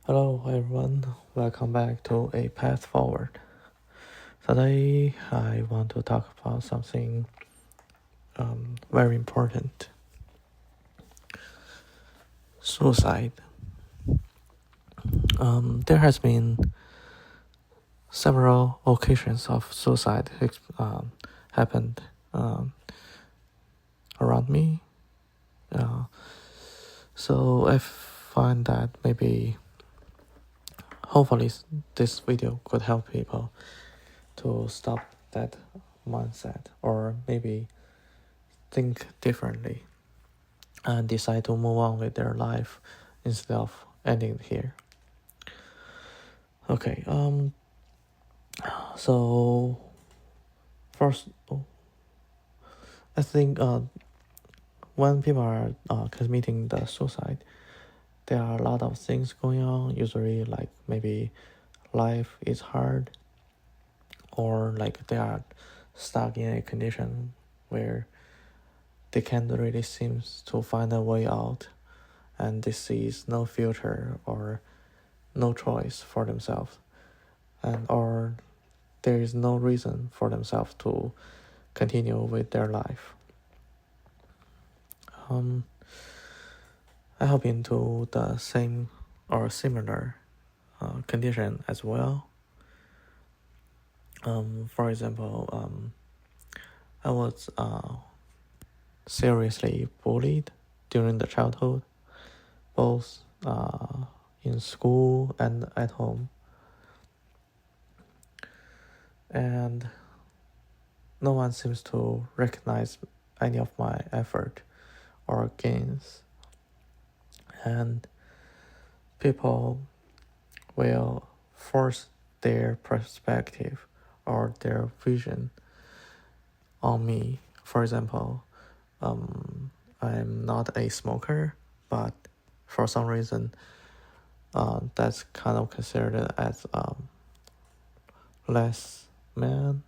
Hello everyone, welcome back to A Path Forward. Today I want to talk about something very important. Suicide. There has been several occasions of suicide happened around me. So I find that hopefully this video could help people to stop that mindset or maybe think differently and decide to move on with their life instead of ending here. Okay, so first, I think when people are committing the suicide, there are a lot of things going on. Usually, like maybe life is hard, or like they are stuck in a condition where they can't really seem to find a way out, and they see no future or no choice for themselves, and or there is no reason for themselves to continue with their life. I have been to the same or similar condition as well. For example, I was seriously bullied during the childhood, both in school and at home. And no one seems to recognize any of my effort or gains. And people will force their perspective or their vision on me. For example, I'm not a smoker, but for some reason, that's kind of considered as less man,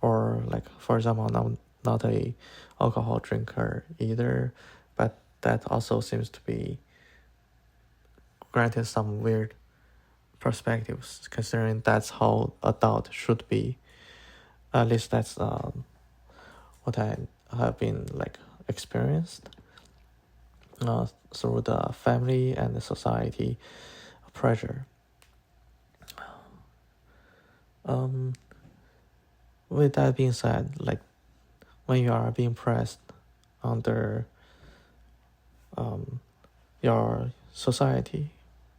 or like, for example, I'm not a alcohol drinker either, but that also seems to be granted some weird perspectives, considering that's how adult should be. At least that's what I have been like experienced through the family and the society pressure. With that being said, like when you are being pressed under your society,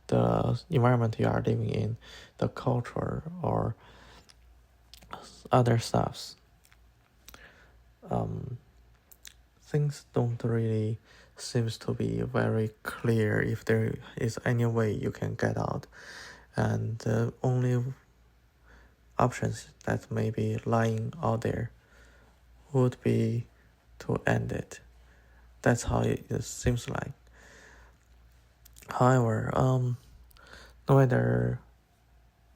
the environment you are living in, the culture or other stuffs, things don't really seems to be very clear if there is any way you can get out, and the only options that may be lying out there would be to end it. That's how it seems like. However, no matter,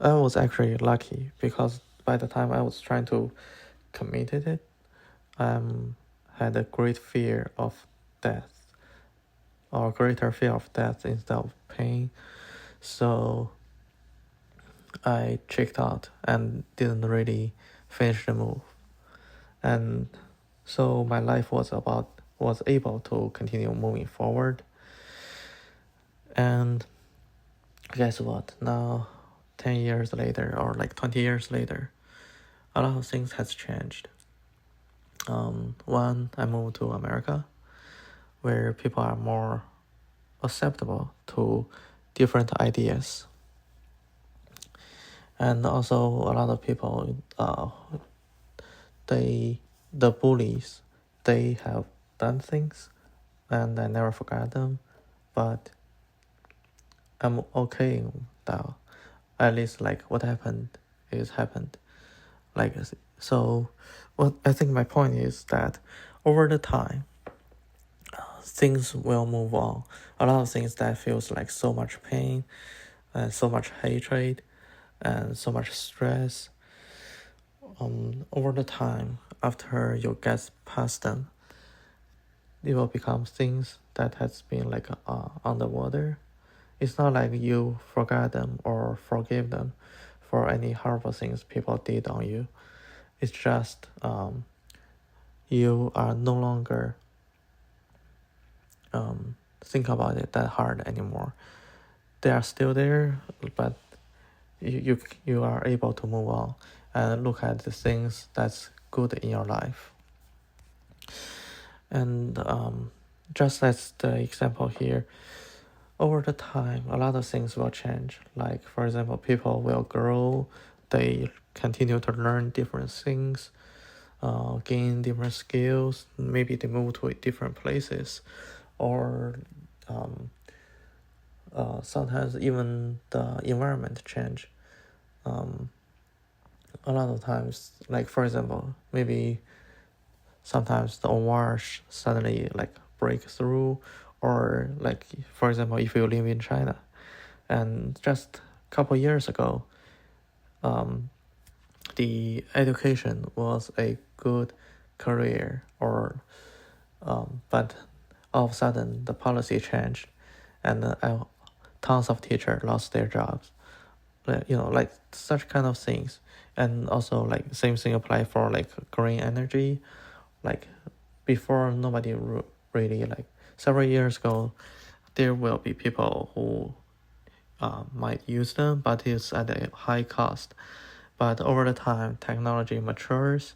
I was actually lucky because by the time I was trying to commit it, had a great fear of death, or greater fear of death instead of pain. So I checked out and didn't really finish the move. And so my life was able to continue moving forward. And guess what? Now, 10 years later, or like 20 years later, a lot of things has changed. One, I moved to America, where people are more acceptable to different ideas. And also a lot of people, the bullies, they have done things and I never forgot them, but I'm okay now. At least like what happened is happened. Like, so what I think my point is that over the time, things will move on. A lot of things that feels like so much pain and so much hatred and so much stress, over the time, after you get past them, it will become things that has been like underwater. it's not like you forgot them or forgive them for any harmful things people did on you. It's just you are no longer think about it that hard anymore. They are still there, but you are able to move on and look at the things that's good in your life. And just as the example here, over the time, a lot of things will change. Like, for example, people will grow, they continue to learn different things, gain different skills, maybe they move to different places, or sometimes even the environment change. A lot of times, like for example, maybe sometimes the war suddenly like break through, or like for example, if you live in China, and just a couple years ago, the education was a good career, or but all of a sudden the policy changed, and tons of teachers lost their jobs. Like such kind of things. And also like same thing apply for like green energy. Like before, nobody really, like several years ago, there will be people who might use them, but it's at a high cost. But over the time, technology matures.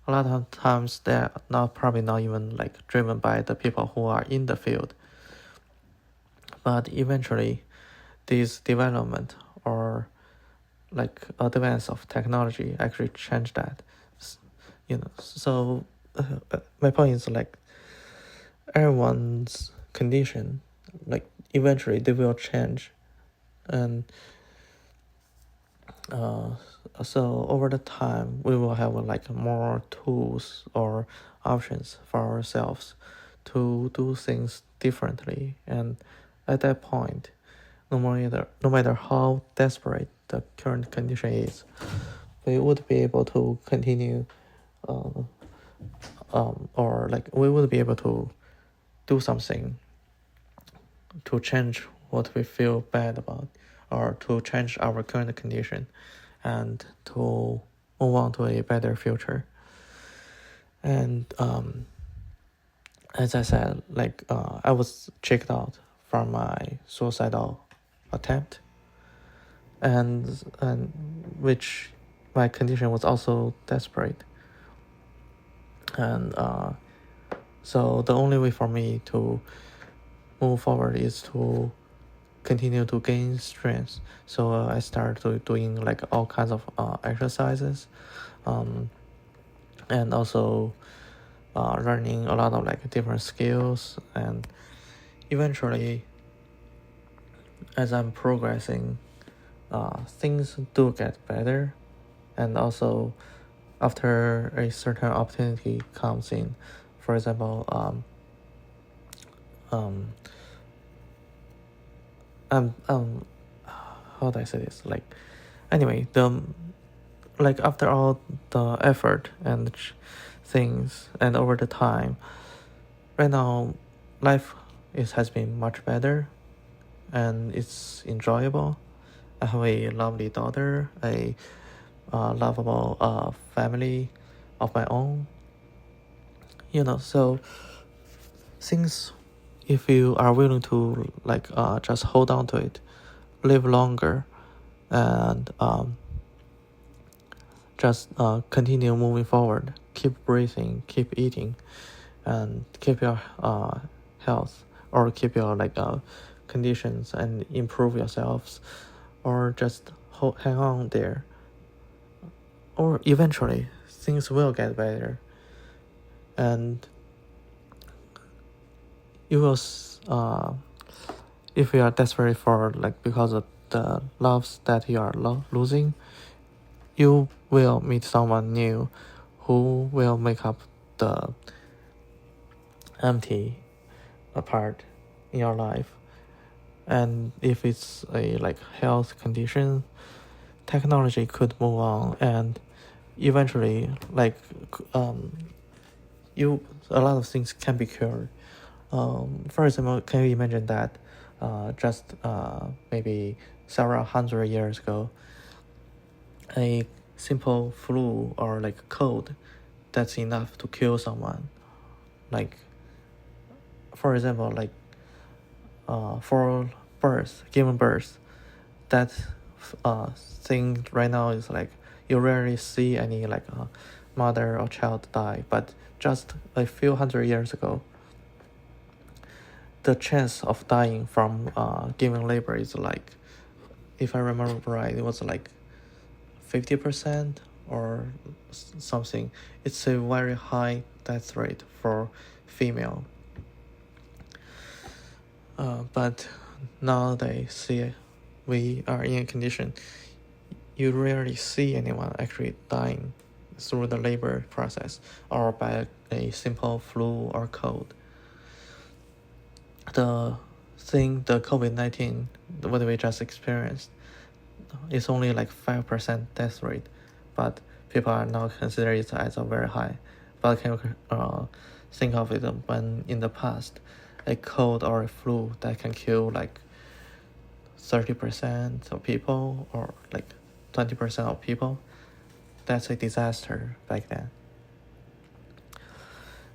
A lot of times they're probably not even like driven by the people who are in the field. But eventually, this development or like advance of technology actually change that. So my point is like everyone's condition, like eventually they will change, and so over the time we will have like more tools or options for ourselves to do things differently. And at that point, no matter how desperate the current condition is, we would be able to continue, or like we would be able to do something to change what we feel bad about, or to change our current condition, and to move on to a better future. And as I said, like I was checked out from my suicidal attempt, and which my condition was also desperate. And so the only way for me to move forward is to continue to gain strength. So I started doing like all kinds of exercises, and also learning a lot of like different skills. And eventually, as I'm progressing, things do get better. And also after a certain opportunity comes in, for example, how do I say this? Like, anyway, like after all the effort and things, and over the time, right now, life has been much better, and it's enjoyable. I have a lovely daughter, a lovable family of my own. So things, if you are willing to like just hold on to it, live longer, and just continue moving forward, keep breathing, keep eating, and keep your health, or keep your like conditions, and improve yourselves, or just hang on there, or eventually things will get better. And you will if you are desperate for like because of the loves that you are losing, you will meet someone new who will make up the empty part in your life. And if it's a like health condition, technology could move on, and eventually like a lot of things can be cured. For example, can you imagine that just maybe several hundred years ago, a simple flu or like cold, that's enough to kill someone. Like, for example, like for giving birth, that thing right now is like you rarely see any like mother or child die, but just a few hundred years ago, the chance of dying from giving labor is like, if I remember right, it was like 50% or something. It's a very high death rate for female. But nowadays, we are in a condition you rarely see anyone actually dying through the labor process or by a simple flu or cold. The COVID-19, what we just experienced, is only like 5% death rate, but people are now considering it as a very high. But can you think of it when in the past, a cold or a flu that can kill like 30% of people or like 20% of people? That's a disaster back then.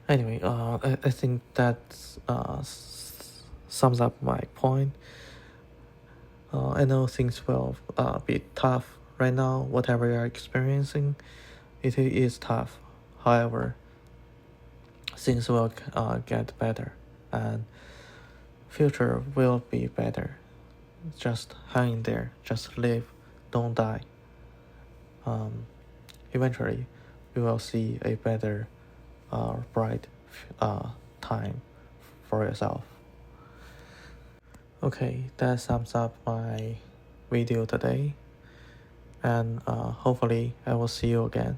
Anyway, I think that sums up my point. I know things will be tough right now. Whatever you are experiencing, it is tough. However, things will get better, and future will be better. Just hang in there. Just live. Don't die. Eventually, we will see a better, bright time for yourself. Okay, that sums up my video today, and hopefully I will see you again.